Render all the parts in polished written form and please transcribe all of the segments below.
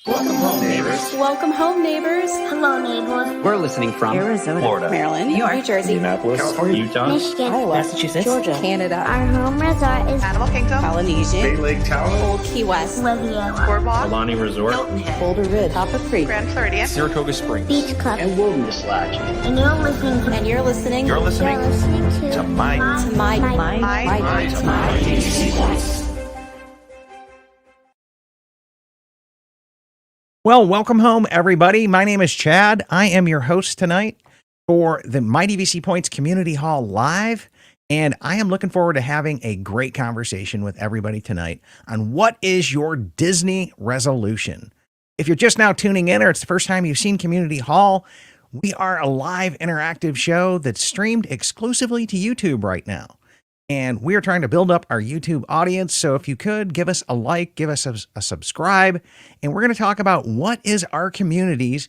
Welcome home, neighbors. Welcome home, neighbors. Hello, neighbors. We're listening from Arizona, Florida, Maryland, New York, New Jersey, Minneapolis, California, Utah, Michigan, Iowa, Massachusetts, Georgia, Canada, our home resort is Animal Kingdom, Polynesia, Bay Lake Town, Old Key West, Riviera, Boardwalk, Alani Resort, Hilton Head, Boulder Ridge, Copper Creek, Grand Floridian, Saratoga Springs, Beach Club, and Wilderness Lodge. and you're listening to You're listening to to my Well, welcome home, everybody. My name is Chad. I am your host tonight for the My DVC Points Community Hall Live, and I am looking forward to having a great conversation with everybody tonight on what is your Disney resolution. If you're just now tuning in or it's the first time you've seen Community Hall, we are a live interactive show that's streamed exclusively to YouTube right now. And we are trying to build up our YouTube audience. So if you could give us a like, give us a subscribe, and we're going to talk about what is our community's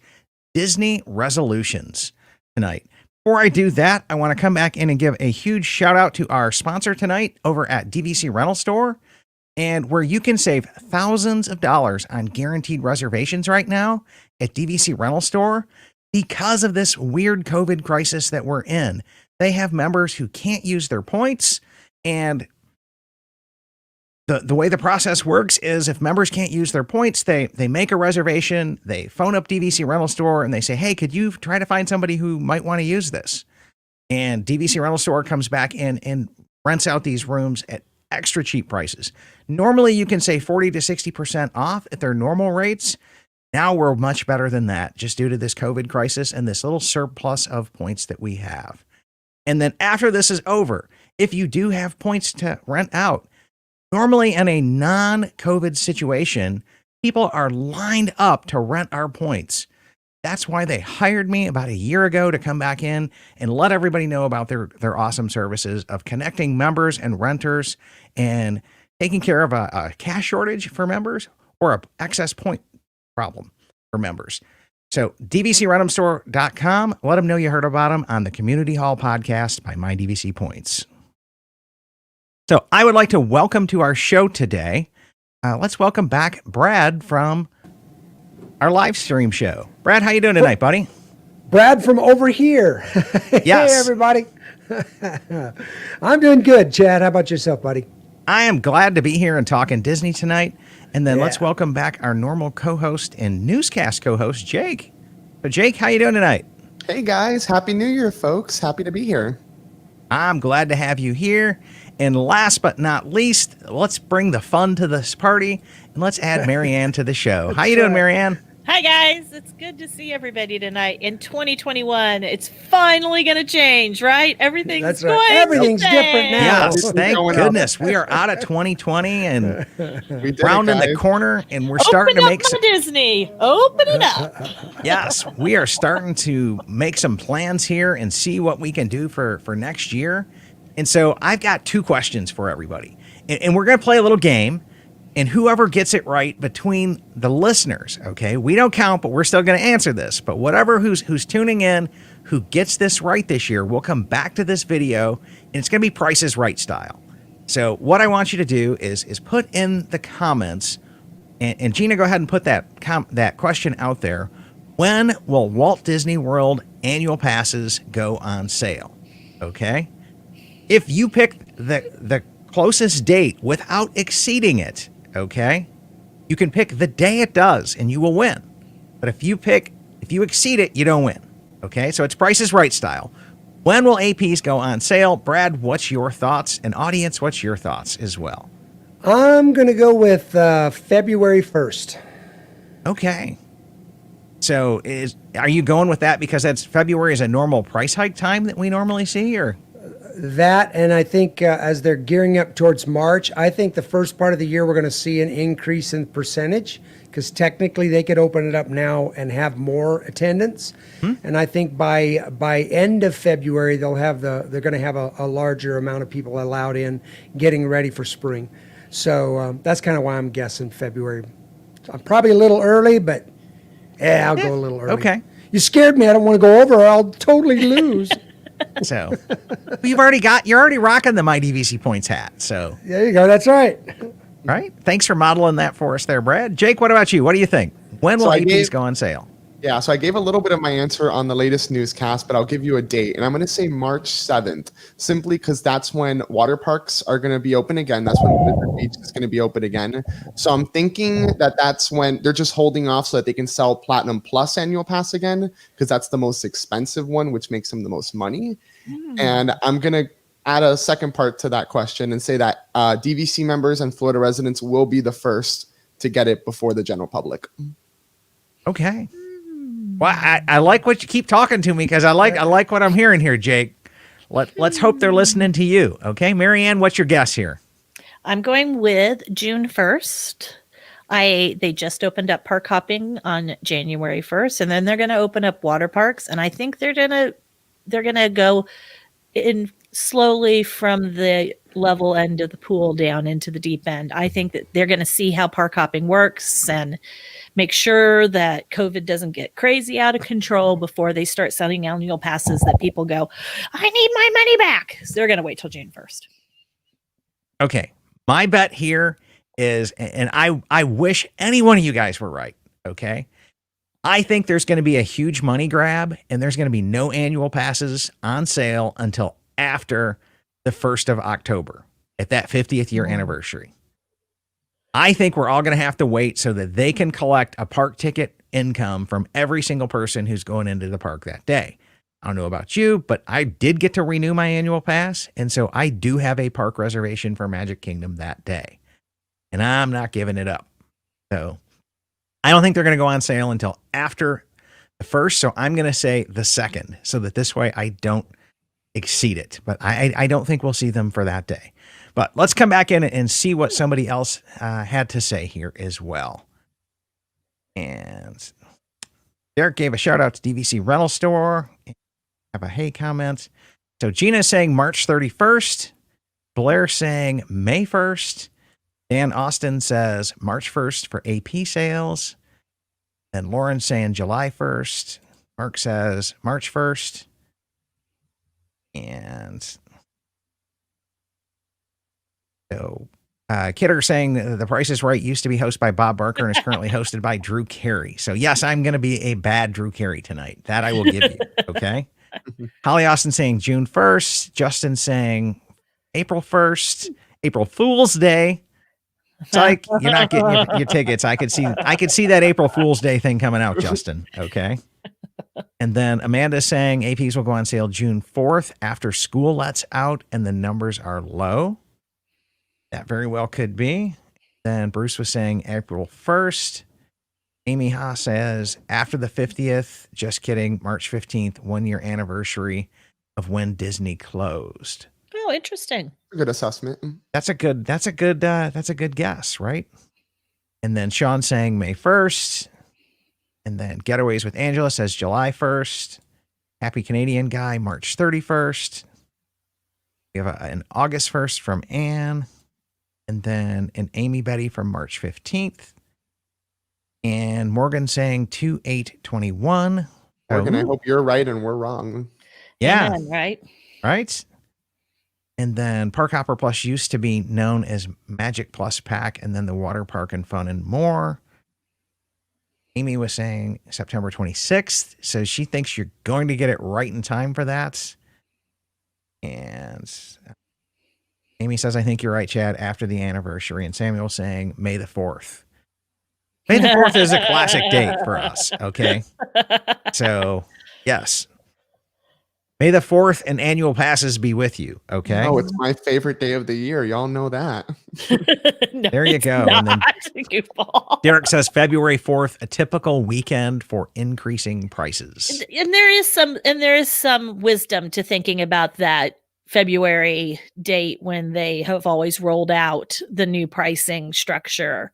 Disney resolutions tonight. Before I do that, I want to come back in and give a huge shout out to our sponsor tonight over at DVC Rental Store, and where you can save thousands of dollars on guaranteed reservations right now at DVC Rental Store because of this weird COVID crisis that we're in. They have members who can't use their points, and the way the process works is if members can't use their points, they make a reservation, they phone up DVC Rental Store, and they say, hey, could you try to find somebody who might want to use this? And DVC Rental Store comes back in and rents out these rooms at extra cheap prices. Normally, you can say 40 to 60% off at their normal rates. Now we're much better than that just due to this COVID crisis and this little surplus of points that we have. And then after this is over, if you do have points to rent out, normally in a non-COVID situation, people are lined up to rent our points. That's why they hired me about a year ago to come back in and let everybody know about their awesome services of connecting members and renters and taking care of a cash shortage for members or a excess point problem for members. So dvcrentumstore.com. Let them know you heard about them on the Community Hall podcast by My DVC Points. So I would like to welcome to our show today. Let's welcome back Brad from our live stream show. Brad, how you doing tonight, buddy? Brad from over here. Yes. Hey, everybody. I'm doing good, Chad. How about yourself, buddy? I am glad to be here and talking Disney tonight. And then let's welcome back our normal co-host and newscast co-host, Jake. So Jake, how you doing tonight? Hey guys, Happy New Year, folks. Happy to be here. I'm glad to have you here. And last but not least, let's bring the fun to this party and let's add Marianne to the show. How you doing, Marianne? Hi, guys. It's good to see everybody tonight. In 2021, it's finally going to change, right? Everything's That's right. Everything's different now. Yes, thank goodness. We are out of 2020 and rounding the corner, and we're starting to make some Disney. Open it up. Yes, we are starting to make some plans here and see what we can do for next year. And so I've got two questions for everybody. And we're going to play a little game. And whoever gets it right between the listeners, okay, we don't count, but we're still going to answer this. But whatever who's tuning in, who gets this right this year, we'll come back to this video, and it's going to be Price is Right style. So what I want you to do is put in the comments, and Gina, go ahead and put that question out there. When will Walt Disney World annual passes go on sale? Okay, if you pick the closest date without exceeding it. Okay, you can pick the day it does and you will win. But if you exceed it, you don't win. Okay, so it's Price is Right style. When will APs go on sale? Brad, what's your thoughts? And audience, what's your thoughts as well? I'm going to go with February 1st. Okay. So are you going with that because February is a normal price hike time that we normally see, or? That, and I think as they're gearing up towards March, I think the first part of the year we're going to see an increase in percentage because technically they could open it up now and have more attendance. And I think by end of February they're going to have a larger amount of people allowed in, getting ready for spring. So that's kind of why I'm guessing February. I'm probably a little early, but I'll go a little early. Okay. You scared me. I don't want to go over or I'll totally lose. So you're already rocking the My DVC Points hat. So there you go. That's right. Right. Thanks for modeling that for us there, Brad. Jake, what about you? What do you think? When So will I APs gave- go on sale? Yeah, so I gave a little bit of my answer on the latest newscast, but I'll give you a date. And I'm going to say March 7th, simply because that's when water parks are going to be open again. That's when Blizzard Beach is going to be open again. So I'm thinking that that's when they're just holding off so that they can sell Platinum Plus annual pass again, because that's the most expensive one, which makes them the most money. And I'm going to add a second part to that question and say that DVC members and Florida residents will be the first to get it before the general public. Okay. Well, I like what you keep talking to me because I like what I'm hearing here, Jake. Let's hope they're listening to you. Okay, Marianne, what's your guess here? I'm going with June 1st. They just opened up park hopping on January 1st, and then they're going to open up water parks, and I think they're going to go in slowly from the level end of the pool down into the deep end. I think that they're going to see how park hopping works and make sure that COVID doesn't get crazy out of control before they start selling annual passes that people go, I need my money back. So they're going to wait till June 1st. Okay, my bet here is, and I wish any one of you guys were right, okay? I think there's going to be a huge money grab, and there's going to be no annual passes on sale until after the 1st of October at that 50th year anniversary. I think we're all going to have to wait so that they can collect a park ticket income from every single person who's going into the park that day. I don't know about you, but I did get to renew my annual pass, and so I do have a park reservation for Magic Kingdom that day, and I'm not giving it up. So I don't think they're going to go on sale until after the 1st, so I'm going to say the 2nd, so that this way I don't exceed it. But I don't think we'll see them for that day. But let's come back in and see what somebody else had to say here as well. And Derek gave a shout out to DVC Rental Store. Have a hey comment. So Gina's saying March 31st. Blair saying May 1st. Dan Austin says March 1st for AP sales. And Lauren saying July 1st. Mark says March 1st. And so Kidder saying The Price is Right used to be hosted by Bob Barker and is currently hosted by Drew Carey. So yes, I'm going to be a bad Drew Carey tonight. That I will give you. Okay. Holly Austin saying June 1st. Justin saying April 1st. April Fool's Day. It's like you're not getting your tickets. I could see that April Fool's Day thing coming out, Justin. Okay. And then Amanda saying APs will go on sale June 4th after school lets out and the numbers are low. That very well could be. Then Bruce was saying April 1st. Amy Ha says after the 50th. Just kidding. March 15th, 1 year anniversary of when Disney closed. Oh, interesting. Good assessment. That's a good guess, right? And then Sean saying May 1st. And then Getaways with Angela says July 1st. Happy Canadian Guy, March 31st. We have an August 1st from Anne. And then an Amy Betty from March 15th. And Morgan saying 2/8/21. Morgan, I hope you're right and we're wrong. Yeah. Amen, right? Right. And then Park Hopper Plus used to be known as Magic Plus Pack, and then the Water Park and Fun and More. Amy was saying September 26th, so she thinks you're going to get it right in time for that. And Amy says, I think you're right, Chad, after the anniversary. And Samuel saying May the 4th. May the 4th is a classic date for us, okay? So, yes. May the 4th and annual passes be with you, okay? Oh, it's my favorite day of the year. Y'all know that. No, There you it's go. not. And then Goofball. Derek says February 4th, a typical weekend for increasing prices. And there is some wisdom to thinking about that February date when they have always rolled out the new pricing structure.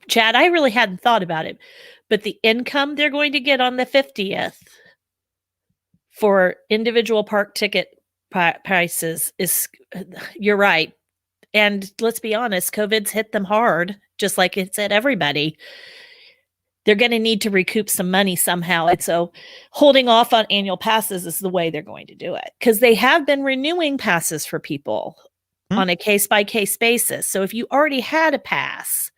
Chad, I really hadn't thought about it, but the income they're going to get on the 50th for individual park ticket prices is, you're right. And let's be honest, COVID's hit them hard, just like it's hit everybody. They're going to need to recoup some money somehow. And so holding off on annual passes is the way they're going to do it, because they have been renewing passes for people on a case-by-case basis. So if you already had a pass,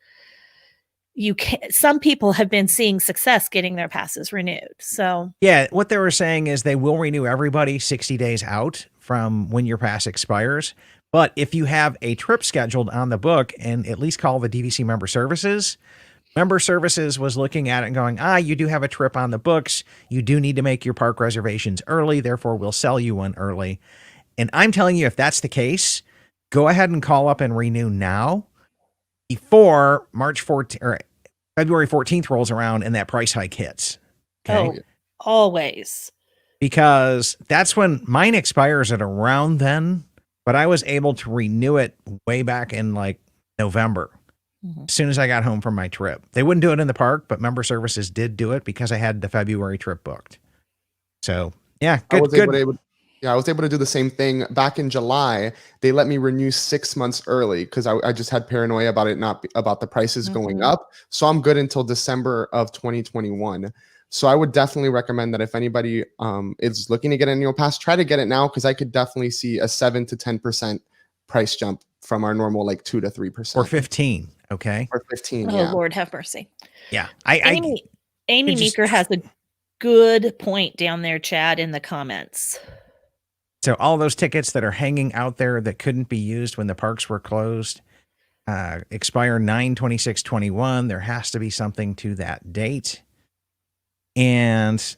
some people have been seeing success getting their passes renewed. So Yeah, what they were saying is they will renew everybody 60 days out from when your pass expires. But if you have a trip scheduled on the book and at least call the DVC Member Services was looking at it and going, you do have a trip on the books. You do need to make your park reservations early. Therefore, we'll sell you one early. And I'm telling you, if that's the case, go ahead and call up and renew now before March 14th or February 14th rolls around and that price hike hits. Okay. Oh, always. Because that's when mine expires at around then, but I was able to renew it way back in like November. As soon as I got home from my trip. They wouldn't do it in the park, but Member Services did do it because I had the February trip booked. So, yeah, good. I was able to do the same thing back in July. They let me renew 6 months early because I just had paranoia about it, about the prices going up. So I'm good until December of 2021. So I would definitely recommend that if anybody is looking to get an annual pass, try to get it now because I could definitely see a 7 to 10% price jump from our normal like 2 to 3%. Or 15. Okay. Or 15. Oh, Yeah. Lord have mercy. Yeah. Amy Meeker has a good point down there, Chad, in the comments. So all those tickets that are hanging out there that couldn't be used when the parks were closed expire 9/26/21. There has to be something to that date. And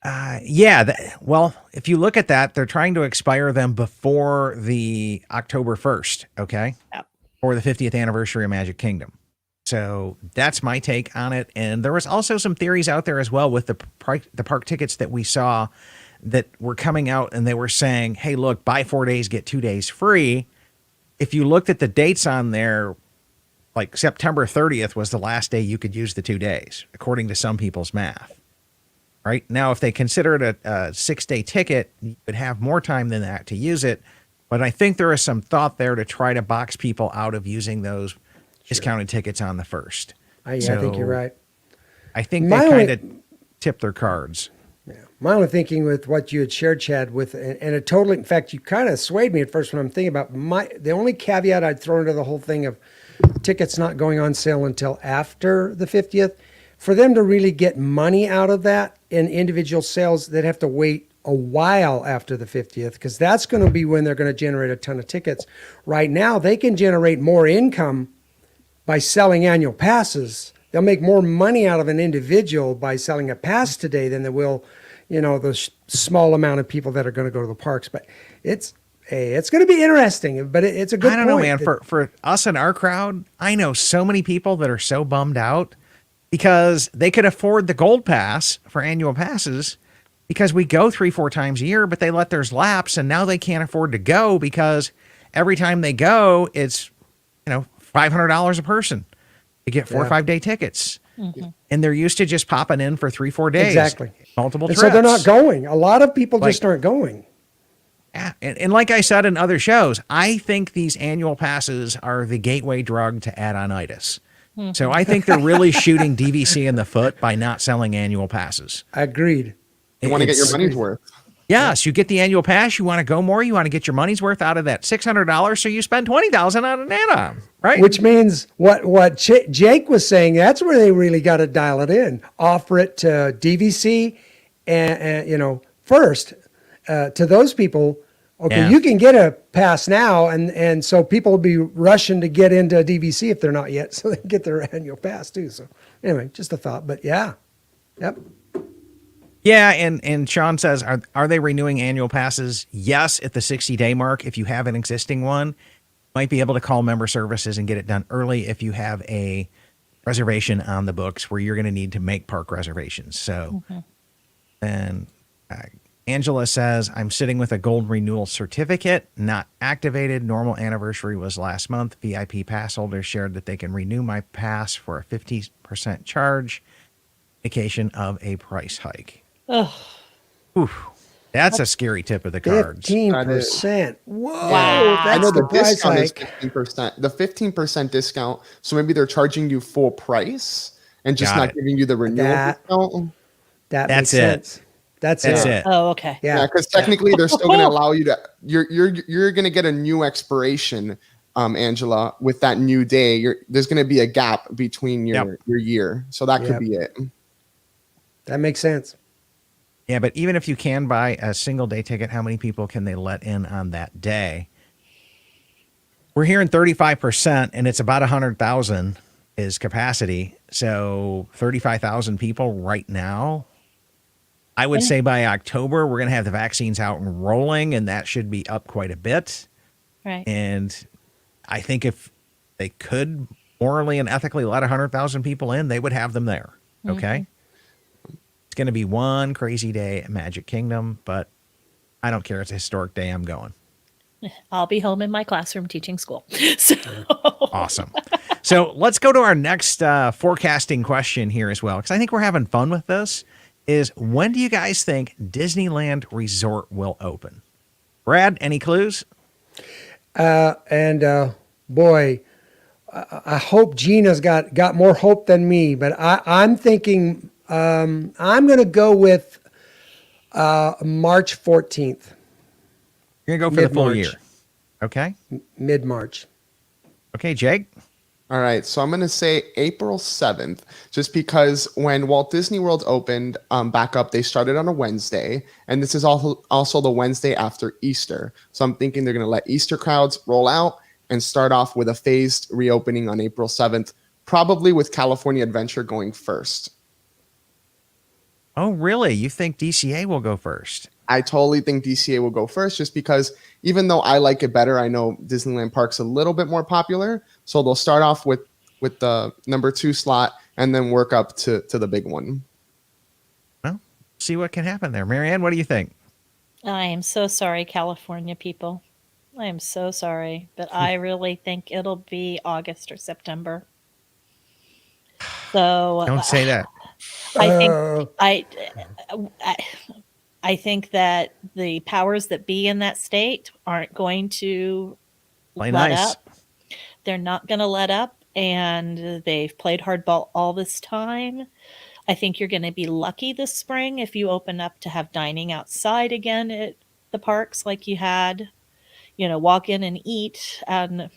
if you look at that, they're trying to expire them before the October 1st. Okay. Yep. Or the 50th anniversary of Magic Kingdom. So that's my take on it. And there was also some theories out there as well with the park tickets that we saw that were coming out, and they were saying, hey, look, buy 4 days, get 2 days free. If you looked at the dates on there, like September 30th was the last day you could use the 2 days, according to some people's math. Right now, if they consider it a 6-day ticket, you would have more time than that to use it. But I think there is some thought there to try to box people out of using those discounted tickets on the 1st. I think you're right. I think they kind of tip their cards. Yeah. My only thinking with what you had shared, Chad, in fact, you kind of swayed me at first when I'm thinking about the only caveat I'd throw into the whole thing of tickets not going on sale until after the 50th. For them to really get money out of that in individual sales, they'd have to wait a while after the 50th, because that's going to be when they're going to generate a ton of tickets. Right now, they can generate more income by selling annual passes. They'll make more money out of an individual by selling a pass today than they will, the small amount of people that are going to go to the parks. But it's going to be interesting, but it's a good point. I don't know, man. For us and our crowd, I know so many people that are so bummed out because they could afford the gold pass for annual passes because we go 3-4 times a year, but they let theirs lapse, and now they can't afford to go because every time they go, it's $500 a person to get 4 or 5 day tickets. Mm-hmm. And they're used to just popping in for 3-4 days. Exactly. Multiple trips. So they're not going. A lot of people just aren't going. Yeah. And like I said in other shows, I think these annual passes are the gateway drug to add-on-itis. Mm-hmm. So I think they're really shooting DVC in the foot by not selling annual passes. Agreed. You want to get your money's worth. Yes, you get the annual pass. You want to go more. You want to get your money's worth out of that $600. So you spend $20,000 on an add-on, right? Which means what Jake was saying. That's where they really got to dial it in. Offer it to DVC, and first to those people. Okay, you can get a pass now, and so people will be rushing to get into DVC if they're not yet, so they can get their annual pass too. So anyway, just a thought. But yeah, yep. Yeah, and Sean says, are they renewing annual passes? Yes, at the 60-day mark. If you have an existing one, you might be able to call Member Services and get it done early if you have a reservation on the books where you're going to need to make park reservations. So, and Angela says, I'm sitting with a gold renewal certificate, not activated. Normal anniversary was last month. VIP pass holders shared that they can renew my pass for a 50% charge, indication of a price hike. Oof. That's a scary tip of the cards. 15%. Whoa, wow. That's I know the price discount hike. is 15%. The 15% discount. So maybe they're charging you full price and just not giving you the renewal discount. That's makes sense. it. That's it. Oh, okay. Yeah, because technically they're still going to allow you to. You're going to get a new expiration Angela, with that new day, there's going to be a gap between Yep. your year. So that could Yep. be it. That makes sense. Yeah, but even if you can buy a single day ticket, how many people can they let in on that day? We're hearing 35%, and it's about 100,000 is capacity. So 35,000 people right now. I would say by October, we're going to have the vaccines out and rolling, and that should be up quite a bit. Right. And I think if they could morally and ethically let 100,000 people in, they would have them there. Okay. It's going to be one crazy day at Magic Kingdom, but I don't care. It's a historic day. I'm going. I'll be home in my classroom teaching school. So Awesome. So let's go to our next forecasting question here as well, because I think we're having fun with this. Is when do you guys think Disneyland Resort will open? Brad, any clues? Boy, I hope Gina's got more hope than me, but I'm thinking I'm going to go with March 14th, You're going to go for the full Mid-March. year. Okay. mid-March. Okay, Jake. All right, so I'm going to say April 7th, just because when Walt Disney World opened back up, they started on a Wednesday, and this is also the Wednesday after Easter. So I'm thinking they're going to let Easter crowds roll out and start off with a phased reopening on April 7th, probably with California Adventure going first. Oh, really? You think DCA will go first? I totally think DCA will go first, just because even though I like it better, I know Disneyland Park's a little bit more popular. So they'll start off with the number 2 slot and then work up to the big one. Well, see what can happen there. Marianne, what do you think? I am so sorry, California people. I am so sorry, but I really think it'll be August or September. So Don't say that. I think I think that the powers that be in that state aren't going to Play let nice. up. They're not going to let up, and they've played hardball all this time. I think you're going to be lucky this spring if you open up to have dining outside again at the parks like you had. Walk in and eat on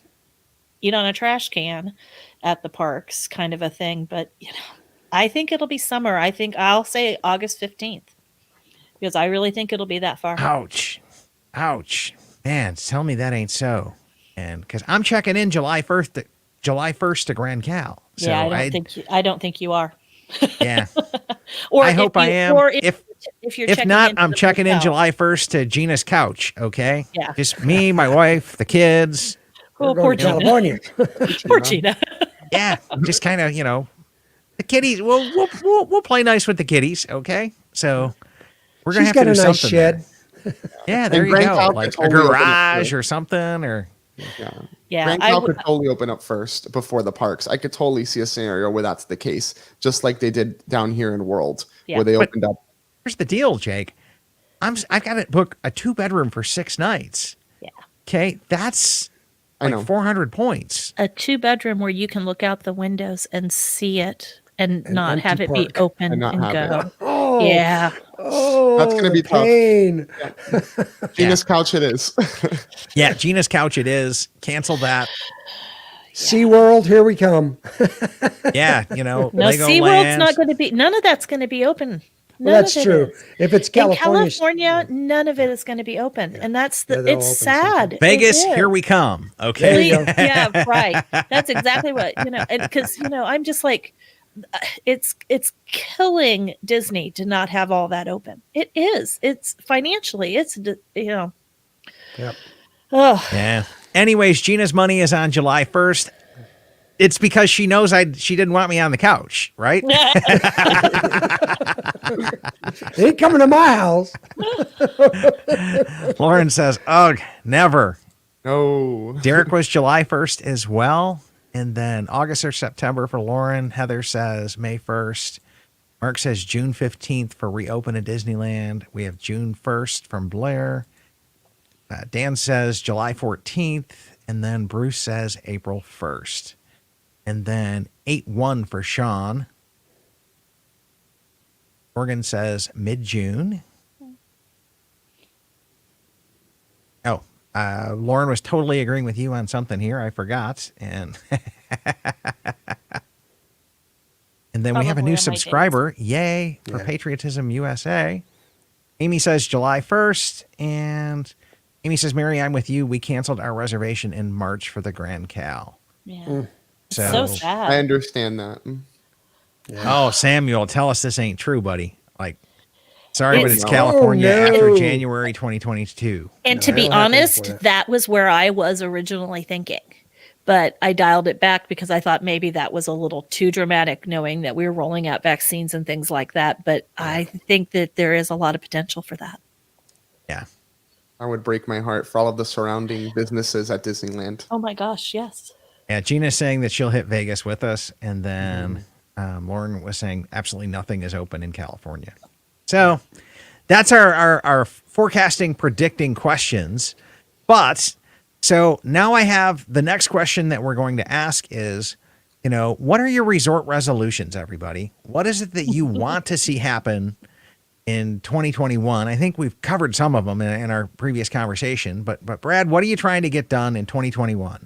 a trash can at the parks, kind of a thing. But I think it'll be summer. I think I'll say August 15th. Because I really think it'll be that far. Ouch. Ouch. Man, tell me that ain't so. And because I'm checking in July 1st to Grand Cal. So Yeah, I don't think you are. Yeah. Or I hope I am. Or if you're If checking not, into I'm the checking in hotel. July 1st to Gina's couch. Okay. Yeah. Just me, my wife, the kids. Oh, We're poor going to Gina. California. Poor Gina. Yeah. Just kind of, the kitties. We'll play nice with the kitties. Okay. So we're going to She's have to got do a nice something shed. there. Yeah. There you Grand go. Cal could Like a totally open up garage too. or something or. Yeah. Yeah, Grand I Cal w- could totally open up first before the parks. I could totally see a scenario where that's the case, just like they did down here in World, Yeah. where they But- opened up. Here's the deal, Jake. I've got to book a 2-bedroom for 6 nights. Yeah. Okay, that's I like know. 400 points. A 2-bedroom where you can look out the windows and see it and An not have empty it be park. open And not and have go. it. Oh, Yeah. oh, That's gonna be the tough. pain. Gina's couch it is. Yeah, Gina's couch it is. Cancel that. SeaWorld, here we come. Yeah, No, Legoland. SeaWorld's not going to be, none of that's going to be open. None Well, that's of it true. is. If it's In California, California, none of it is going to be open. And that's Yeah, they'll it's open sad. It Vegas, is. here we come. There Okay. you go. Yeah, right. That's exactly what, because, I'm just like, it's killing Disney to not have all that open. It is. It's financially, Yep. oh, Yeah. Anyways, Gina's money is on July 1st. It's because she knows she didn't want me on the couch, right? They ain't coming to my house. Lauren says, ugh, never. No. Derek was July 1st as well. And then August or September for Lauren. Heather says May 1st. Mark says June 15th for reopen at Disneyland. We have June 1st from Blair. Dan says July 14th. And then Bruce says April 1st. And then 8-1 for Sean. Morgan says mid-June. Oh, Lauren was totally agreeing with you on something here. I forgot. And and then we have a Probably new on my subscriber. Yay for Patriotism USA. Amy says July 1st. And Amy says, Mary, I'm with you. We canceled our reservation in March for the Grand Cal. Yeah. So sad. I understand that. Oh, Samuel, tell us this ain't true, buddy. Like, sorry, but it's No. California Oh, no. after January 2022. And to No, be I don't have to honest, for that. that was where I was originally thinking. But I dialed it back because I thought maybe that was a little too dramatic, knowing that we were rolling out vaccines and things like that. But I think that there is a lot of potential for that. Yeah. I would break my heart for all of the surrounding businesses at Disneyland. Oh my gosh, yes. Yeah, Gina's saying that she'll hit Vegas with us. And then Lauren was saying absolutely nothing is open in California. So that's our forecasting, predicting questions. But so now I have the next question that we're going to ask is, what are your resort resolutions, everybody? What is it that you want to see happen in 2021? I think we've covered some of them in our previous conversation, but Brad, what are you trying to get done in 2021?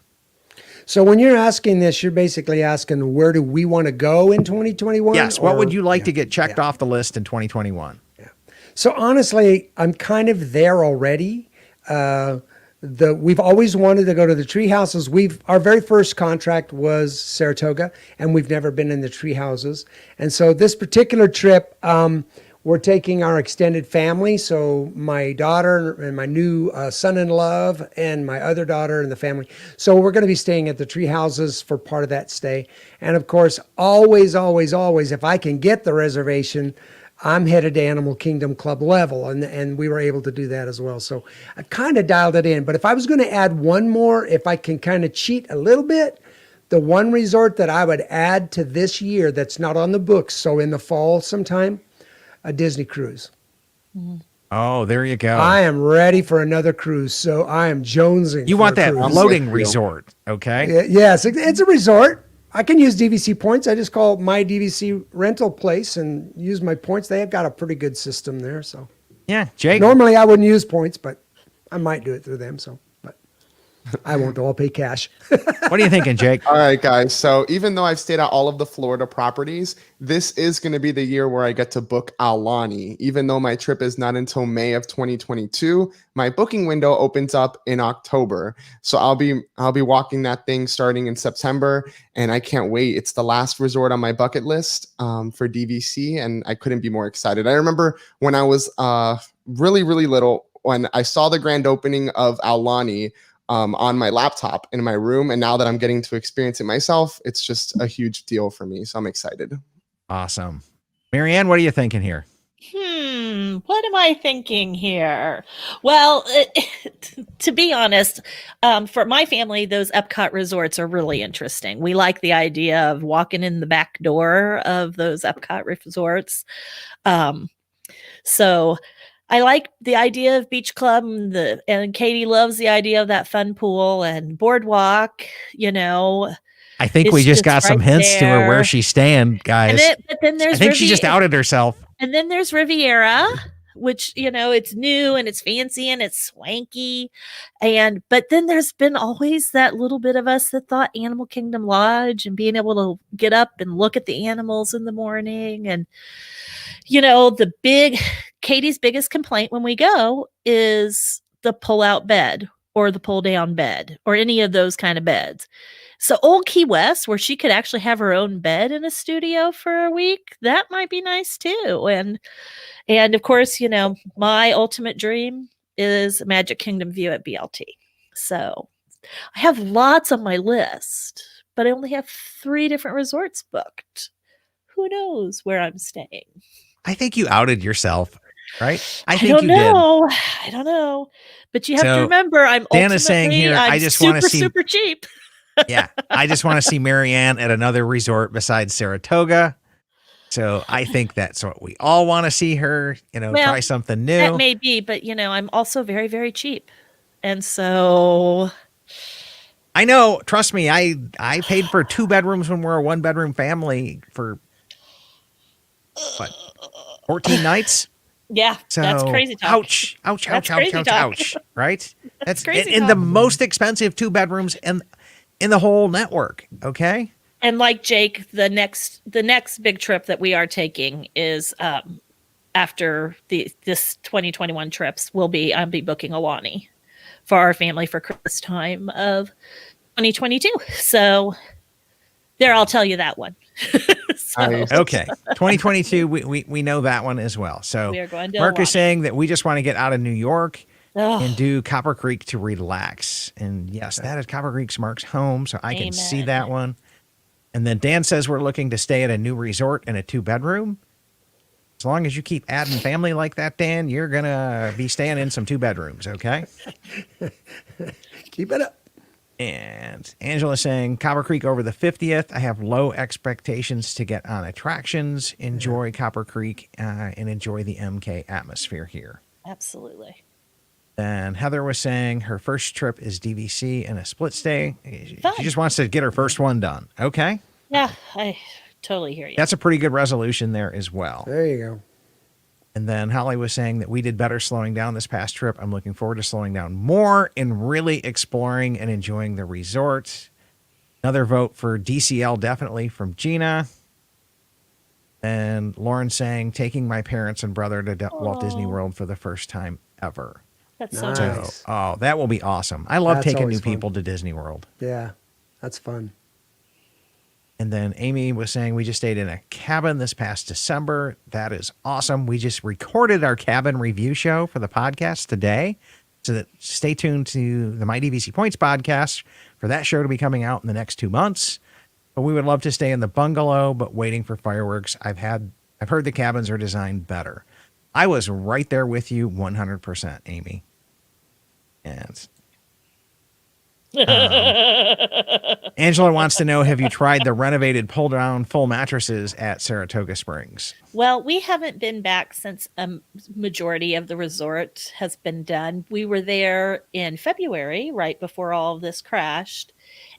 So when you're asking this, you're basically asking where do we want to go in 2021? Yes. What would you like Yeah. to get checked off the list in 2021? So honestly, I'm kind of there already. We've always wanted to go to the tree houses. Our very first contract was Saratoga, and we've never been in the tree houses. And so this particular trip, we're taking our extended family. So my daughter and my new son-in-law and my other daughter and the family. So we're going to be staying at the tree houses for part of that stay. And of course, always, if I can get the reservation, I'm headed to Animal Kingdom Club level, and we were able to do that as well. So I kind of dialed it in. But if I was going to add one more, if I can kind of cheat a little bit, the one resort that I would add to this year that's not on the books, so in the fall sometime, a Disney cruise. Oh, there you go. I am ready for another cruise, so I am jonesing. You for want a that cruise. floating with you. resort, okay? Yes, it's a resort. I can use DVC points. I just call my DVC rental place and use my points. They have got a pretty good system there. So Yeah, Jake. normally I wouldn't use points, but I might do it through them. So, but I won't. I'll pay cash. What are you thinking, Jake? All right, guys. So even though I've stayed at all of the Florida properties, this is going to be the year where I get to book Aulani. Even though my trip is not until May of 2022, my booking window opens up in October. So I'll be walking that thing starting in September, and I can't wait. It's the last resort on my bucket list for DVC, and I couldn't be more excited. I remember when I was really, really little, when I saw the grand opening of Aulani on my laptop in my room. And now that I'm getting to experience it myself, it's just a huge deal for me. So I'm excited. Awesome. Marianne, what are you thinking here? What am I thinking here? Well, to be honest, for my family, those Epcot resorts are really interesting. We like the idea of walking in the back door of those Epcot resorts. So I like the idea of beach club, and Katie loves the idea of that fun pool and boardwalk. I think It's we just just got some right hints to her where there. she's staying, guys. But then there's I think she just outed herself. And then there's Riviera, which, it's new and it's fancy and it's swanky. But then there's been always that little bit of us that thought Animal Kingdom Lodge and being able to get up and look at the animals in the morning. And, Katie's biggest complaint when we go is the pull-out bed or the pull-down bed or any of those kind of beds. So Old Key West, where she could actually have her own bed in a studio for a week, that might be nice too. And of course, my ultimate dream is Magic Kingdom View at BLT. So I have lots on my list, but I only have 3 different resorts booked. Who knows where I'm staying? I think you outed yourself, right? I think don't you know. I don't know. But you have So, to remember, I'm Dan is saying here, I'm I just wanna super, see- super cheap. did. Yeah. I just want to see Marianne at another resort besides Saratoga. So I think that's what we all want to see her, Well, try something new. That may be, but I'm also very, very cheap. And so I know, trust me, I paid for 2 bedrooms when we're a 1-bedroom family for 14 nights. Yeah, So that's crazy talk. ouch, ouch, That's ouch, ouch, crazy ouch, talk. ouch. Right? That's crazy in the talk. most expensive 2 bedrooms in the whole network. Okay. And like Jake, the next big trip that we are taking is after this 2021 trips will be I'll be booking Alani for our family for Christmas time of 2022. So there, I'll tell you that one. So Nice. Okay. 2022, we know that one as well. So we are going to Mark Alani. is saying that we just want to get out of New York Ugh. and do Copper Creek to relax. And yes, that is Copper Creek's Mark's home, so I can see Amen. that one. And then Dan says we're looking to stay at a new resort in a 2-bedroom. As long as you keep adding family like that, Dan, you're going to be staying in some 2 bedrooms, okay? Keep it up. And Angela's saying Copper Creek over the 50th. I have low expectations to get on attractions, enjoy Copper Creek, and enjoy the MK atmosphere here. Absolutely. Then Heather was saying her first trip is DVC and a split stay. Fun. She just wants to get her first one done. Okay. Yeah, I totally hear you. That's a pretty good resolution there as well. There you go. And then Holly was saying that we did better slowing down this past trip. I'm looking forward to slowing down more and really exploring and enjoying the resort. Another vote for DCL, definitely, from Gina. And Lauren saying taking my parents and brother to Walt Disney World for the first time ever. That's so Nice. nice. Oh, that will be awesome. I love That's taking always new fun. people to Disney World. Yeah, that's fun. And then Amy was saying we just stayed in a cabin this past December. That is awesome. We just recorded our cabin review show for the podcast today. So that stay tuned to the My DVC Points podcast for that show to be coming out in the next 2 months. But we would love to stay in the bungalow, but waiting for fireworks. I've heard the cabins are designed better. I was right there with you 100%, Amy. And Angela wants to know, have you tried the renovated pull-down full mattresses at Saratoga Springs? Well, we haven't been back since a majority of the resort has been done. We were there in February, right before all of this crashed,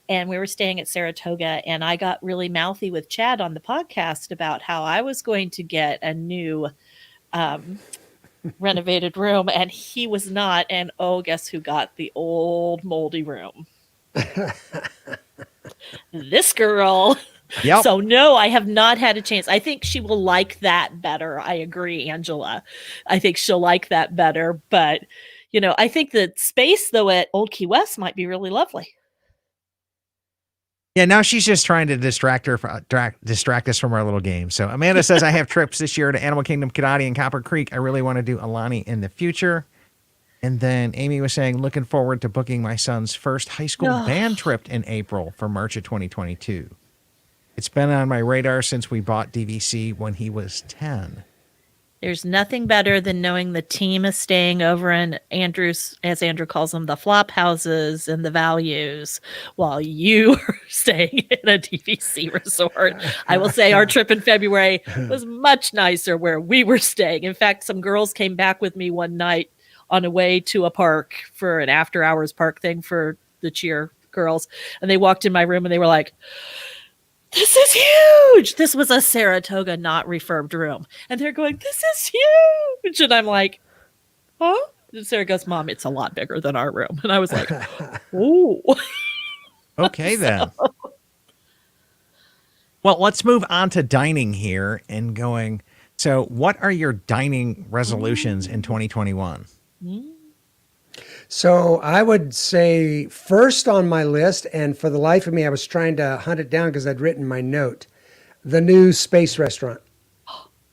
and we were staying at Saratoga, and I got really mouthy with Chad on the podcast about how I was going to get a new renovated room, and he was not. And oh, guess who got the old moldy room? This girl. Yep. So no, I have not had a chance. I think she will like that better. I agree, Angela. I think she'll like that better. But I think the space though at Old Key West might be really lovely. Yeah, now she's just trying to distract us from our little game. So Amanda says, I have trips this year to Animal Kingdom, Kadati, and Copper Creek. I really want to do Alani in the future. And then Amy was saying, looking forward to booking my son's first high school band trip in April for March of 2022. It's been on my radar since we bought DVC when he was 10. There's nothing better than knowing the team is staying over in Andrew's, as Andrew calls them, the flop houses and the values, while you are staying in a DVC resort. I will say our trip in February was much nicer where we were staying. In fact, some girls came back with me one night on a way to a park for an after hours park thing for the cheer girls. And they walked in my room and they were like, this is huge. This was a Saratoga, not refurbed room. And they're going, this is huge. And I'm like, huh? And Sarah goes, Mom, it's a lot bigger than our room. And I was like, oh. Okay, then. Well, let's move on to dining here and going. So what are your dining resolutions in 2021? So I would say first on my list, and for the life of me, I was trying to hunt it down because I'd written my note, the new Space Restaurant.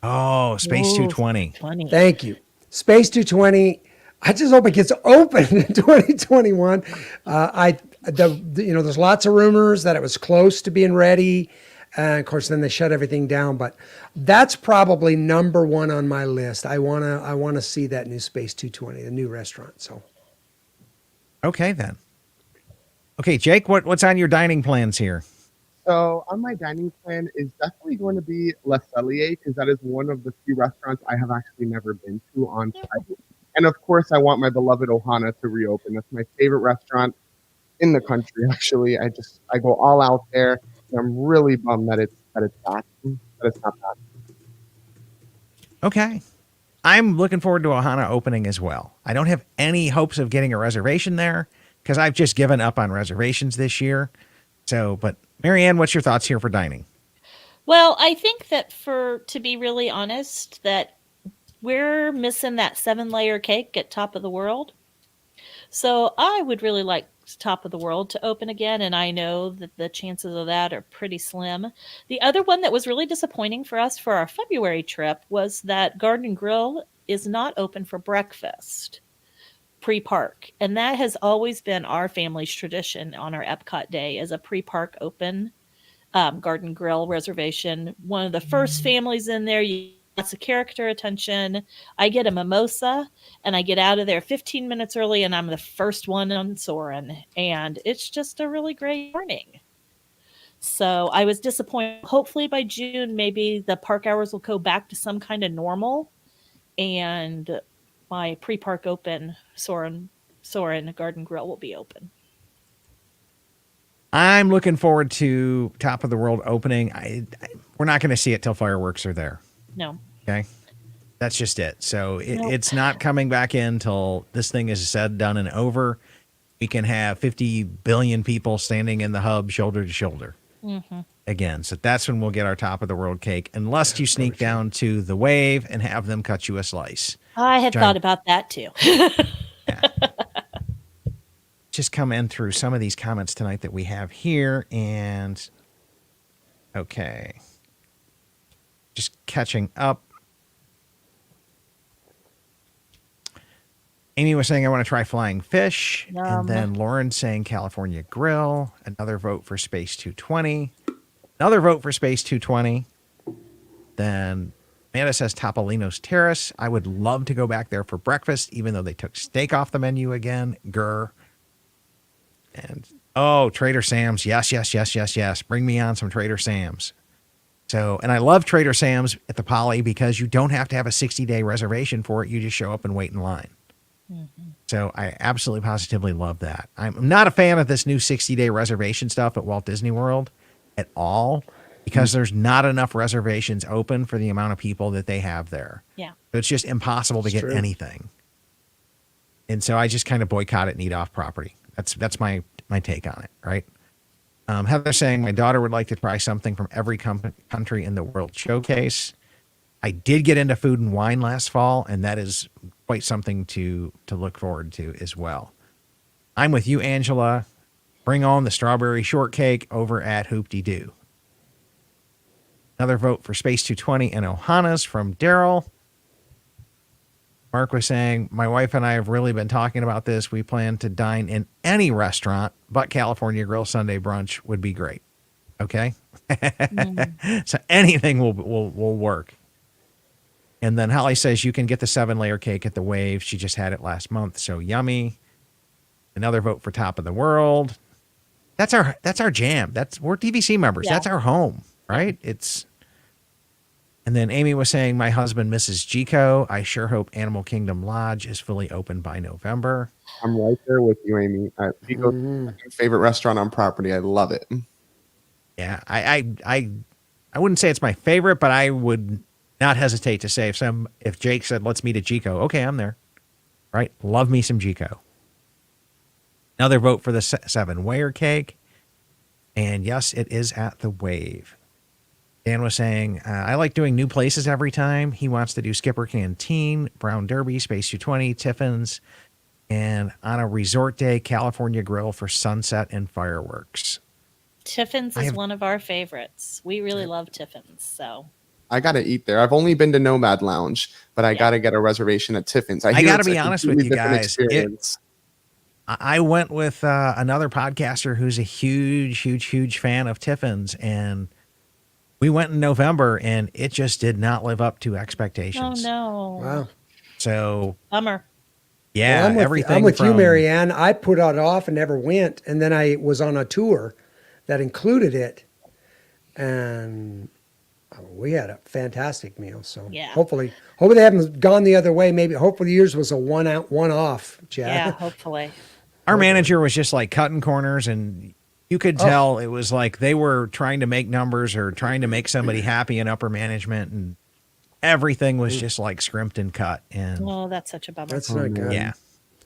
Oh, Space Ooh, 220. Funny. Thank you. Space 220. I just hope it gets open in 2021. There's lots of rumors that it was close to being ready. And of course, then they shut everything down. But that's probably number one on my list. I wanna see that new Space 220, the new restaurant. So. Okay, then. Okay, Jake, what's on your dining plans here? So on my dining plan is definitely going to be Le Cellier, because that is one of the few restaurants I have actually never been to on site. And of course, I want my beloved Ohana to reopen. That's my favorite restaurant in the country, actually. I go all out there. And I'm really bummed that it's back. That it's not back. Okay. I'm looking forward to Ohana opening as well. I don't have any hopes of getting a reservation there because I've just given up on reservations this year. So, but Marianne, what's your thoughts here for dining? Well, I think that to be really honest, that we're missing that 7-layer cake at Top of the World. So I would really like Top of the World to open again, and I know that the chances of that are pretty slim. The other one that was really disappointing for us for our February trip was that Garden Grill is not open for breakfast pre-park, and that has always been our family's tradition on our Epcot day as a pre-park open Garden Grill reservation. One of the first families in there. Lots of character attention. I get a mimosa and I get out of there 15 minutes early and I'm the first one on Soarin'. And it's just a really great morning. So I was disappointed. Hopefully by June, maybe the park hours will go back to some kind of normal and my pre-park open Soarin' Garden Grill will be open. I'm looking forward to Top of the World opening. We're not going to see it till fireworks are there. No. Okay. That's just it. So Nope. it's not coming back in till this thing is said, done, and over. We can have 50 billion people standing in the hub shoulder to shoulder again. So that's when we'll get our Top of the World cake, unless you sneak down to the Wave and have them cut you a slice. I had thought about that too. Yeah. Just come in through some of these comments tonight that we have here. And okay. Just catching up. Amy was saying, I want to try flying fish. And then Lauren saying California Grill. Another vote for Space 220. Another vote for Space 220. Then Amanda says Topolino's Terrace. I would love to go back there for breakfast, even though they took steak off the menu again. Grr. And, Trader Sam's. Yes. Bring me on some Trader Sam's. So, and I love Trader Sam's at the Poly because you don't have to have a 60-day reservation for it. You just show up and wait in line. So I absolutely positively love that. I'm not a fan of this new 60-day reservation stuff at Walt Disney World at all because there's not enough reservations open for the amount of people that they have there. Yeah. So it's just impossible to get anything. And so I just kind of boycott it and eat off property. That's my take on it, right? Heather saying my daughter would like to try something from every country in the World Showcase. I did get into food and wine last fall, and that is quite something to look forward to as well. I'm with you, Angela. Bring on the strawberry shortcake over at Hoop-de-Doo. Another vote for Space 220 and Ohana's from Daryl. Mark was saying, my wife and I have really been talking about this. We plan to dine in any restaurant, but California Grill Sunday brunch would be great. Okay. So anything will work. And then Holly says you can get the 7-layer cake at the Wave. She just had it last month. So yummy. Another vote for Top of the World. That's our jam. We're DVC members. Yeah. That's our home, right? And then Amy was saying, my husband misses Gico. I sure hope Animal Kingdom Lodge is fully open by November. I'm right there with you, Amy. Gico's my favorite restaurant on property. I love it. Yeah, I wouldn't say it's my favorite, but I would not hesitate to say if Jake said, let's meet at Gico, okay, I'm there. Right? Love me some Gico. Another vote for the 7-layer cake. And yes, it is at the Wave. Dan was saying, I like doing new places every time. He wants to do Skipper Canteen, Brown Derby, Space 220, Tiffin's, and on a resort day, California Grill for sunset and fireworks. Tiffin's is one of our favorites. We really love Tiffin's. So I got to eat there. I've only been to Nomad Lounge, but I got to get a reservation at Tiffin's. I got to be honest with you guys. I went with another podcaster who's a huge fan of Tiffin's, and we went in November, and it just did not live up to expectations. Oh, no. Wow. So, bummer. Yeah, well, I'm with you, Marianne. I put it off and never went, and then I was on a tour that included it, and we had a fantastic meal. So hopefully they haven't gone the other way. Maybe hopefully yours was a one-off, Chad. Yeah, hopefully. Our manager was just like cutting corners, and you could tell it was like they were trying to make numbers or trying to make somebody happy in upper management, and everything was just like scrimped and cut. And Oh, that's such a bummer. That's not good. yeah.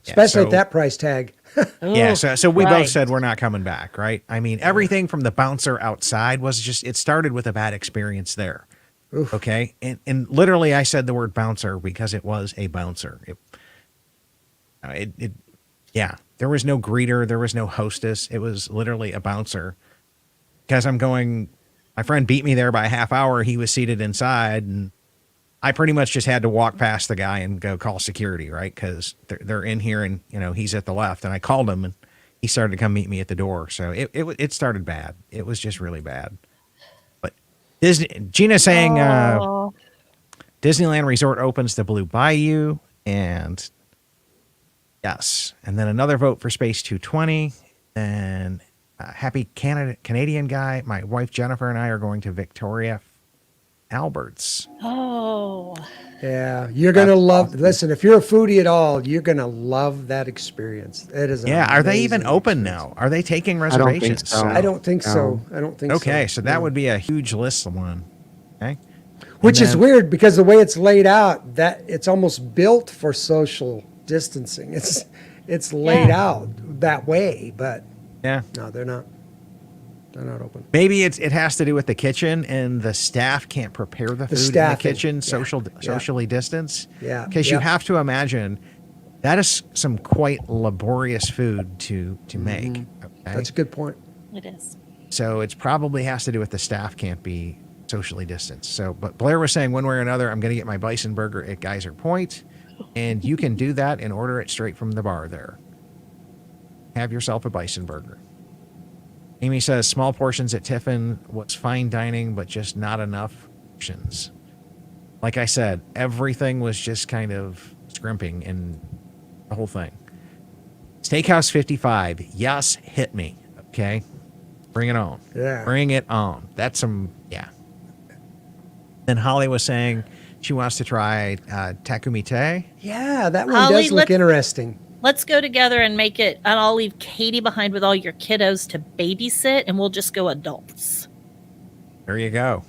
Especially so- at that price tag. Yeah, so we right. both said we're not coming back, right? I mean, everything from the bouncer outside was just, it started with a bad experience there. Oof. Okay. And literally I said the word bouncer because it was a bouncer. Yeah, there was no greeter. There was no hostess. It was literally a bouncer because my friend beat me there by a half hour. He was seated inside and I pretty much just had to walk past the guy and go call security, right? Because they're in here and, he's at the left. And I called him and he started to come meet me at the door. So it started bad. It was just really bad. But Gina's saying Disneyland Resort opens the Blue Bayou. And yes. And then another vote for Space 220. And happy Canadian guy. My wife Jennifer and I are going to Victoria Albert's. Oh, Yeah, you're going to love, listen, if you're a foodie at all, you're going to love that experience. It is Yeah, are they even amazing open experience. now? Are they taking don't think reservations? so. I don't think so. I don't think so. Okay, so that No. would be a huge list one. Okay. Which And is then- weird because the way it's laid out, that it's almost built for social distancing. It's laid Yeah. out that way, but Yeah. no, they're not. They're not open. Maybe it has to do with the kitchen and the staff can't prepare the food in the staffing, kitchen yeah, socially distance. Yeah, Because you yeah. have to imagine that is some quite laborious food to make. Okay? That's a good point. it is. So it's probably has to do with the staff can't be socially distanced. So, but Blair was saying one way or another, I'm going to get my bison burger at Geyser Point, and you can do that and order it straight from the bar there. Have yourself a bison burger. Amy says small portions at Tiffin was fine dining, but just not enough portions. Like I said, everything was just kind of scrimping in the whole thing. Steakhouse 55. Yes, hit me. Okay. Bring it on. Yeah. Bring it on. That's some, yeah. Then Holly was saying she wants to try Takumite. Yeah, that one Holly, does look interesting. Let's go together and make it, and I'll leave Katie behind with all your kiddos to babysit, and we'll just go adults. There you go.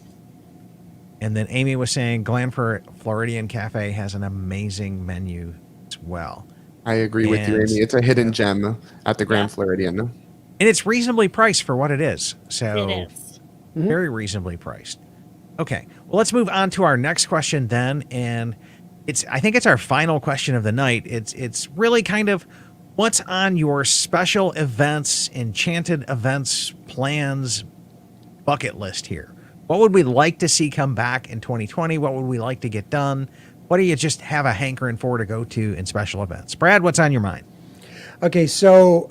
And then Amy was saying Glenford Floridian Cafe has an amazing menu as well. I agree with you, And- Amy. It's a hidden gem at the Grand Yeah. Floridian. And it's reasonably priced for what it is. So It is. very reasonably priced. Okay. Well, let's move on to our next question then. And I think it's our final question of the night. It's really kind of what's on your special events, enchanted events, plans, bucket list here. What would we like to see come back in 2020? What would we like to get done? What do you just have a hankering for to go to in special events? Brad, what's on your mind? Okay, so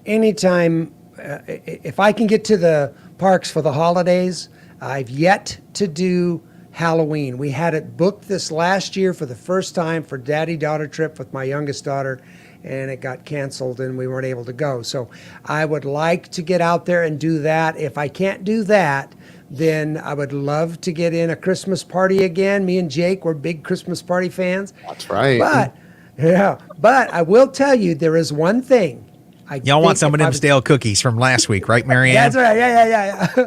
anytime, if I can get to the parks for the holidays, I've yet to do Halloween. We had it booked this last year for the first time for daddy-daughter trip with my youngest daughter, and it got canceled and we weren't able to go. So I would like to get out there and do that. If I can't do that, then I would love to get in a Christmas party again. Me and Jake, we're big Christmas party fans. That's right. But I will tell you, there is one thing. Y'all want some of them stale cookies from last week, right, Marianne? That's right. Yeah.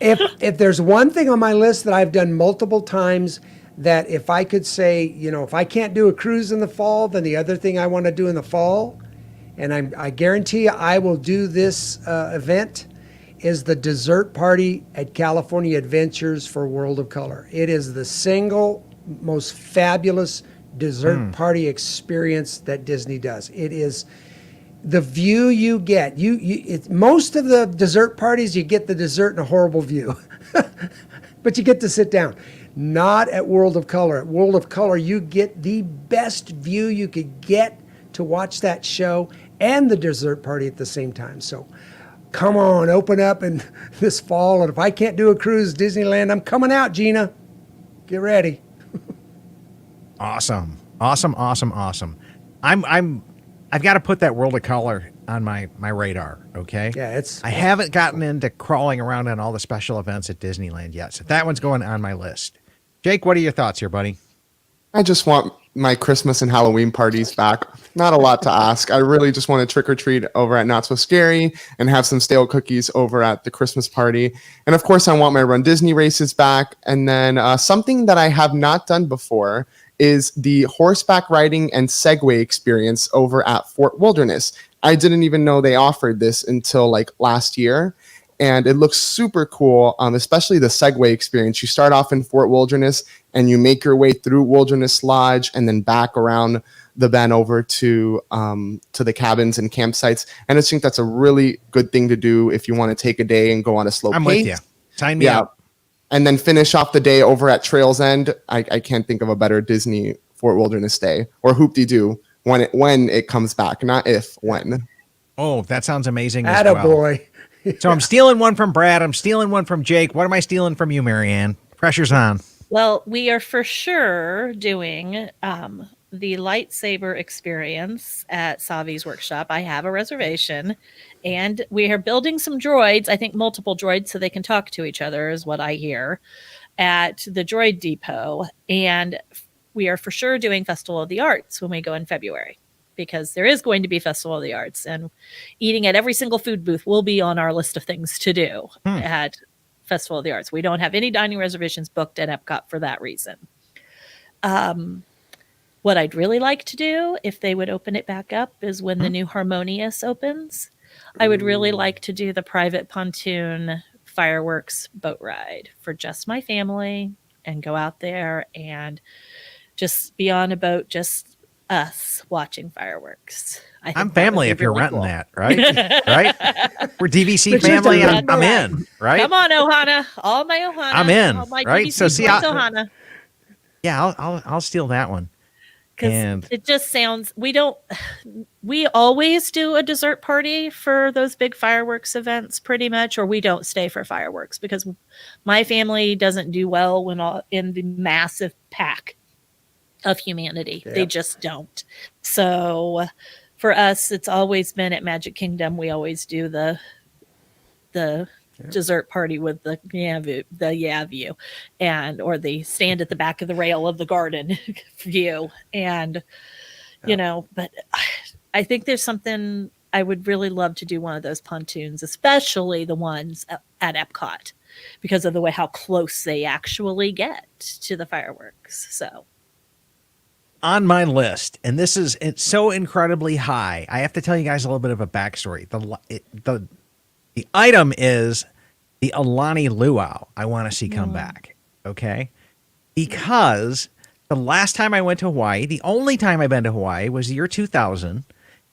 If there's one thing on my list that I've done multiple times, that if I could say, if I can't do a cruise in the fall, then the other thing I want to do in the fall, and I guarantee you I will do this event, is the dessert party at California Adventures for World of Color. It is the single most fabulous dessert party experience that Disney does. It is the view you get. Most of the dessert parties, you get the dessert and a horrible view, but you get to sit down. Not at World of Color. At World of Color, you get the best view you could get to watch that show and the dessert party at the same time. So come on, open up in this fall. And if I can't do a cruise Disneyland, I'm coming out, Gina. Get ready. Awesome. I've got to put that World of Color on my radar, okay? Yeah, I haven't gotten into crawling around on all the special events at Disneyland yet, so that one's going on my list. Jake, what are your thoughts here, buddy? I just want my Christmas and Halloween parties back. Not a lot to ask. I really just want to trick or treat over at Not So Scary and have some stale cookies over at the Christmas party. And of course, I want my Run Disney races back. And then something that I have not done before is the horseback riding and Segway experience over at Fort Wilderness. I didn't even know they offered this until like last year. And it looks super cool, especially the Segway experience. You start off in Fort Wilderness and you make your way through Wilderness Lodge and then back around the bend over to the cabins and campsites. And I think that's a really good thing to do if you want to take a day and go on a slow pace. I'm with you. Sign me up. And then finish off the day over at Trails End. I can't think of a better Disney Fort Wilderness day, or Hoop-de-Doo when it comes back, not if, when. Oh, that sounds amazing as well. Attaboy. So I'm stealing one from Brad. I'm stealing one from Jake. What am I stealing from you, Marianne? Pressure's on. Well, we are for sure doing the lightsaber experience at Savi's workshop. I have a reservation, and we are building some droids. I think multiple droids so they can talk to each other is what I hear at the Droid Depot. And we are for sure doing Festival of the Arts when we go in February, because there is going to be Festival of the Arts, and eating at every single food booth will be on our list of things to do at Festival of the Arts. We don't have any dining reservations booked at Epcot for that reason. What I'd really like to do, if they would open it back up, is when the new Harmonious opens, I would really like to do the private pontoon fireworks boat ride for just my family and go out there and just be on a boat, just us watching fireworks. I'm family if you're really renting cool. that, right? Right? We're DVC But just family. a I'm in, right? Come on, Ohana. All my Ohana. I'm in, All my right? DVC So see, points, Ohana. Yeah, I'll steal that one. And Because it just sounds, we always do a dessert party for those big fireworks events pretty much, or we don't stay for fireworks because my family doesn't do well when in the massive pack of humanity. Yeah. They just don't. So for us, it's always been at Magic Kingdom. We always do the dessert party with the view, and or the stand at the back of the rail of the garden view, and but I think there's something I would really love to do, one of those pontoons, especially the ones at Epcot, because of the way how close they actually get to the fireworks. So on my list, and it's so incredibly high. I have to tell you guys a little bit of a backstory. The item is the Alani Luau. I want to see come back. Okay. Because the last time I went to Hawaii, the only time I've been to Hawaii was the year 2000.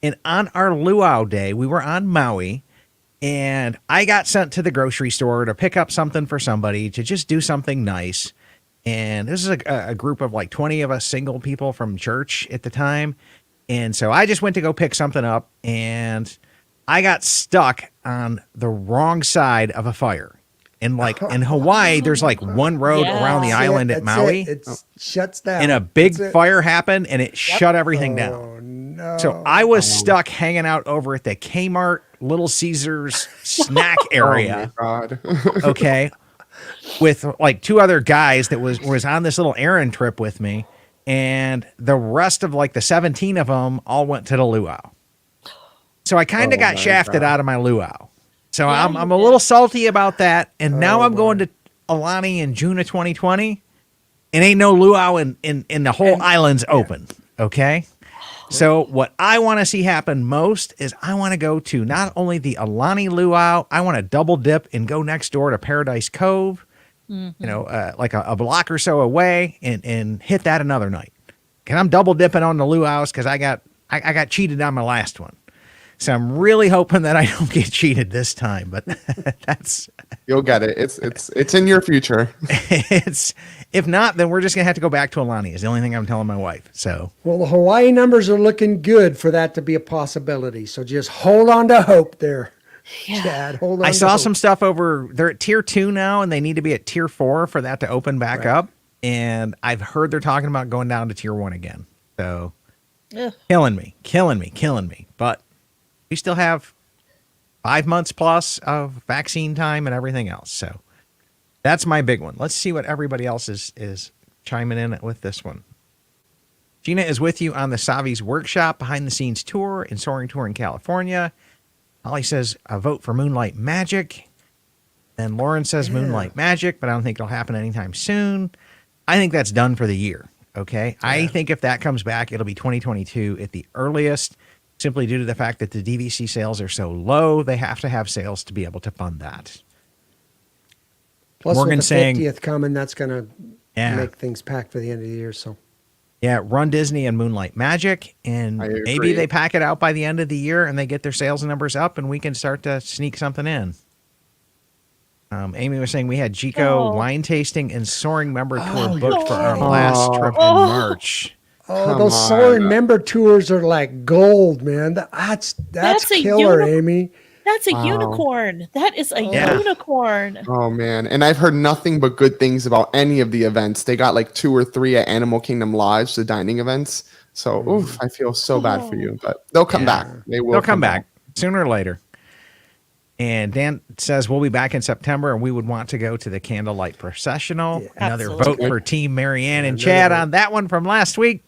And on our luau day, we were on Maui, and I got sent to the grocery store to pick up something for somebody, to just do something nice. And this is a group of like 20 of us single people from church at the time. And so I just went to go pick something up, and I got stuck on the wrong side of a fire. And like in Hawaii, there's like one road around the island at Maui. It shuts down. And a big fire happened, and it shut everything down. Oh, no. So I was stuck hanging out over at the Kmart, Little Caesars snack area. Oh my God. Okay. With like two other guys that was on this little errand trip with me. And the rest of like the 17 of them all went to the luau. So I kind of got shafted out of my luau. So Yeah, I'm you a did. little salty about that. And now I'm going to Alani in June of 2020. And ain't no luau in the whole island's open. Okay. So what I want to see happen most is I want to go to not only the Alani luau, I want to double dip and go next door to Paradise Cove, like a block or so away, and hit that another night. And I'm double dipping on the luau's because I got cheated on my last one. So I'm really hoping that I don't get cheated this time, but You'll get it. It's in your future. if not, then we're just gonna have to go back to Alani is the only thing I'm telling my wife. So Well, the Hawaii numbers are looking good for that to be a possibility. So just hold on to hope there, Chad. Hold on. I to saw hope. some stuff over. They're at tier 2 now, and they need to be at tier 4 for that to open back up. And I've heard they're talking about going down to tier 1 again. So killing me. But we still have 5 months plus of vaccine time and everything else. So that's my big one. Let's see what everybody else is chiming in with this one. Gina is with you on the Savi's Workshop behind the scenes tour in Soaring Tour in California. Holly says a vote for Moonlight Magic. And Lauren says Moonlight Magic, but I don't think it'll happen anytime soon. I think that's done for the year. Okay. Yeah. I think if that comes back, it'll be 2022 at the earliest, simply due to the fact that the DVC sales are so low. They have to have sales to be able to fund that. Plus, Morgan with the saying 50th coming, that's going to make things packed for the end of the year. So, yeah, Run Disney and Moonlight Magic, and maybe they pack it out by the end of the year and they get their sales numbers up, and we can start to sneak something in. Amy was saying we had Chico wine tasting and Soaring member tour booked for our last trip in March. Oh, those Soaring member tours are like gold, man. That's killer, Amy. That's a unicorn. That is a unicorn. Oh, man. And I've heard nothing but good things about any of the events. They got like 2 or 3 at Animal Kingdom Lodge, the dining events. So, I feel so bad for you. But they'll come back. They'll come back sooner or later. And Dan says we'll be back in September, and we would want to go to the Candlelight Processional. Another vote for Team Marianne and Chad on that one from last week.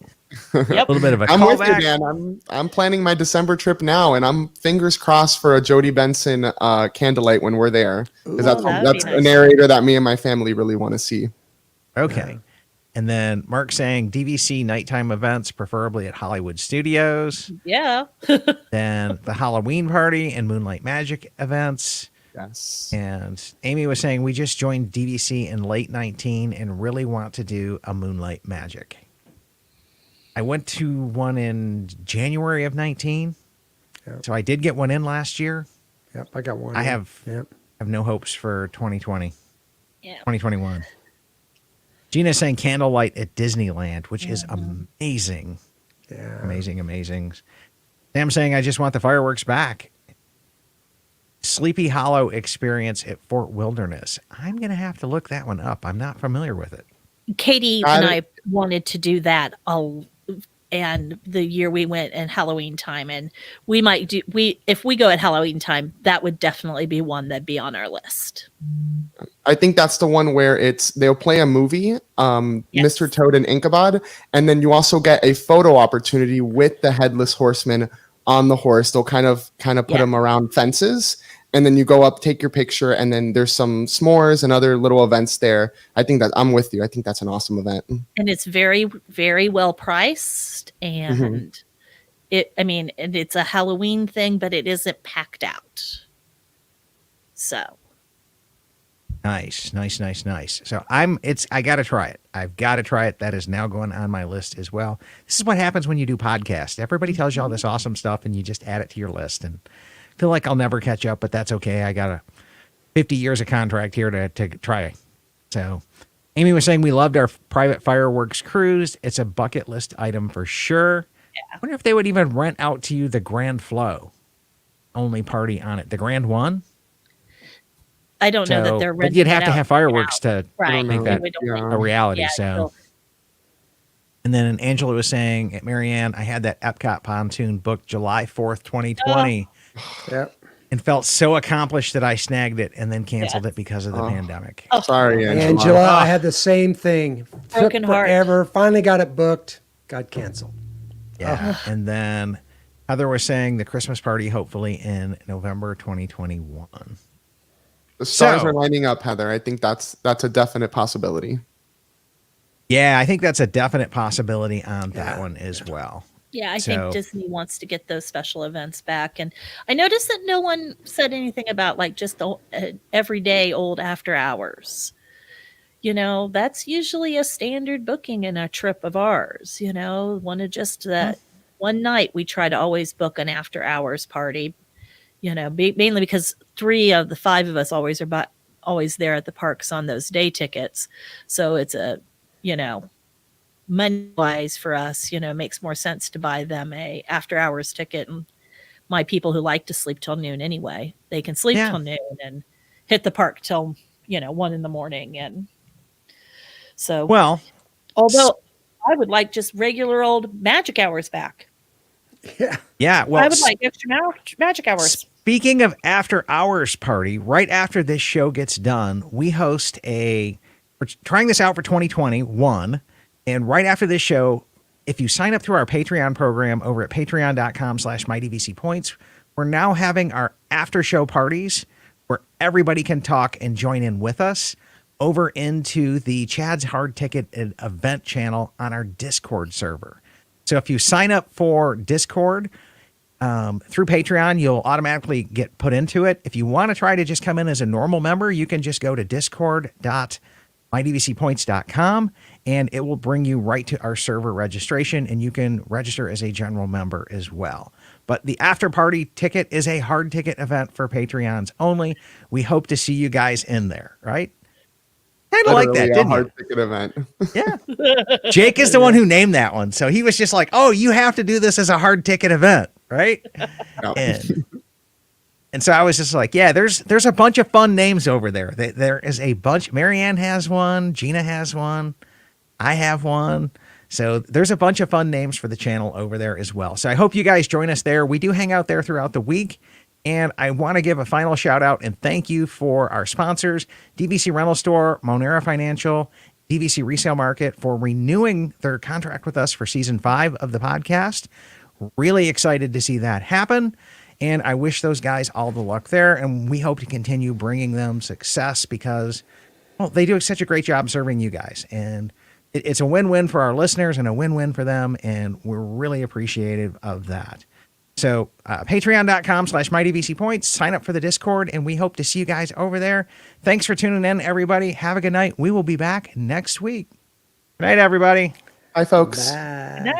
Yep. A little bit of a I'm callback. with you, Dan. I'm planning my December trip now, and I'm fingers crossed for a Jody Benson Candlelight when we're there, because that's a narrator that me and my family really want to see. Okay. And then Mark saying DVC nighttime events, preferably at Hollywood Studios. Yeah. Then the Halloween party and Moonlight Magic events. Yes. And Amy was saying we just joined DVC in late 19 and really want to do a Moonlight Magic. I went to one in January of 19. Yep. So I did get one in last year. Yep, I got one. I have no hopes for 2020. Yeah. 2021. Gina's saying Candlelight at Disneyland, which is amazing. Yeah. Amazing. Sam saying I just want the fireworks back. Sleepy Hollow experience at Fort Wilderness. I'm going to have to look that one up. I'm not familiar with it. Katie and I wanted to do that and the year we went in Halloween time, and if we go at Halloween time, that would definitely be one that'd be on our list. I think that's the one where they'll play a movie, Mr. Toad and Ichabod, and then you also get a photo opportunity with the headless horseman on the horse. They'll kind of put him around fences, and then you go up, take your picture, and then there's some s'mores and other little events there. I think that I'm with you. I think that's an awesome event. And it's very, very well priced, and it's a Halloween thing, but it isn't packed out. So nice. So I got to try it. I've got to try it. That is now going on my list as well. This is what happens when you do podcasts. Everybody tells you all this awesome stuff, and you just add it to your list, and feel like I'll never catch up, but that's okay. I got 50 years of contract here to try. So Amy was saying we loved our private fireworks cruise. It's a bucket list item for sure. Yeah. I wonder if they would even rent out to you the Grand Flow only party on it. The Grand One? I don't know that they're renting. But you'd have to have fireworks to make that a reality. Yeah, so. And then Angela was saying at Marianne, I had that Epcot pontoon booked July 4th, 2020. Yep. And felt so accomplished that I snagged it and then canceled it because of the pandemic. Oh, sorry, Angela. I had the same thing. Broken heart. Forever. Finally got it booked. Got canceled. Yeah. And then Heather was saying the Christmas party, hopefully in November 2021. The stars are lining up, Heather. I think that's a definite possibility. Yeah, I think that's a definite possibility on that one as well. Yeah, I think Disney wants to get those special events back. And I noticed that no one said anything about like just the everyday old after hours. That's usually a standard booking in a trip of ours. One of just that one night we try to always book an after hours party, mainly because 3 of the 5 of us always there at the parks on those day tickets. So it's money wise for us, makes more sense to buy them a after hours ticket. And my people who like to sleep till noon anyway, they can sleep till noon and hit the park till 1 a.m. And so, although I would like just regular old magic hours back. Yeah. Well, I would like extra magic hours. Speaking of after hours party, right after this show gets done, we host we're trying this out for 2021. And right after this show, if you sign up through our Patreon program over at patreon.com/mydvcpoints, we're now having our after show parties where everybody can talk and join in with us over into the Chad's Hard Ticket event channel on our Discord server. So if you sign up for Discord through Patreon, you'll automatically get put into it. If you want to try to just come in as a normal member, you can just go to discord.mydvcpoints.com and it will bring you right to our server registration, and you can register as a general member as well. But the after party ticket is a hard ticket event for Patreons only. We hope to see you guys in there, right? Kind of like that, Literally a didn't hard you? ticket event. Yeah. Jake is the one who named that one. So he was just like, oh, you have to do this as a hard ticket event, right? No. And so I was just like, yeah, there's a bunch of fun names over there. There is a bunch. Marianne has one. Gina has one. I have one. So there's a bunch of fun names for the channel over there as well. So I hope you guys join us there. We do hang out there throughout the week. And I want to give a final shout out and thank you for our sponsors, DVC Rental Store, Monera Financial, DVC Resale Market, for renewing their contract with us for season 5 of the podcast. Really excited to see that happen. And I wish those guys all the luck there. And we hope to continue bringing them success because, well, they do such a great job serving you guys. And it's a win-win for our listeners and a win-win for them. And we're really appreciative of that. So patreon.com/mydvcpoints, sign up for the Discord, and we hope to see you guys over there. Thanks for tuning in, everybody. Have a good night. We will be back next week. Good night, everybody. Bye, folks. Bye.